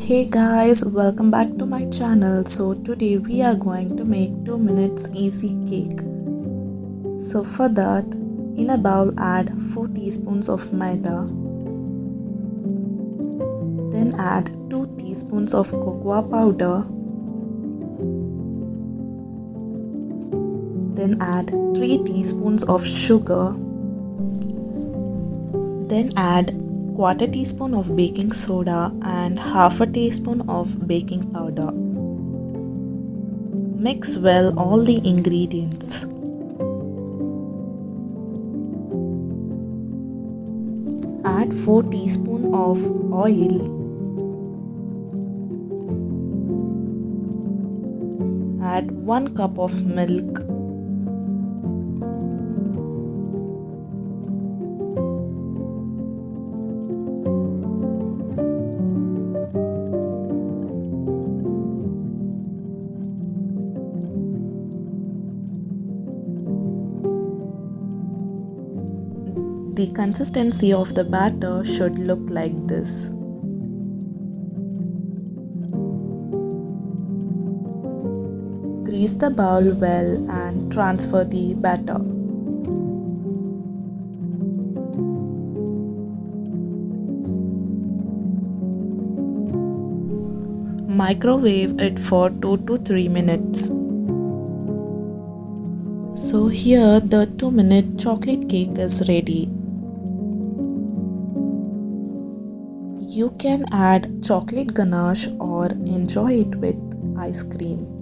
Hey guys, welcome back to my channel. So today we are going to make 2 minutes easy cake. So for that, in a bowl add 4 teaspoons of maida. Then add 2 teaspoons of cocoa powder. Then add 3 teaspoons of sugar. Then add quarter teaspoon of baking soda and half a teaspoon of baking powder. Mix well all the ingredients. Add 4 teaspoons of oil. Add 1 cup of milk. The consistency of the batter should look like this. Grease the bowl well and transfer the batter. Microwave it for 2 to 3 minutes. So here the 2-minute chocolate cake is ready. You can add chocolate ganache or enjoy it with ice cream.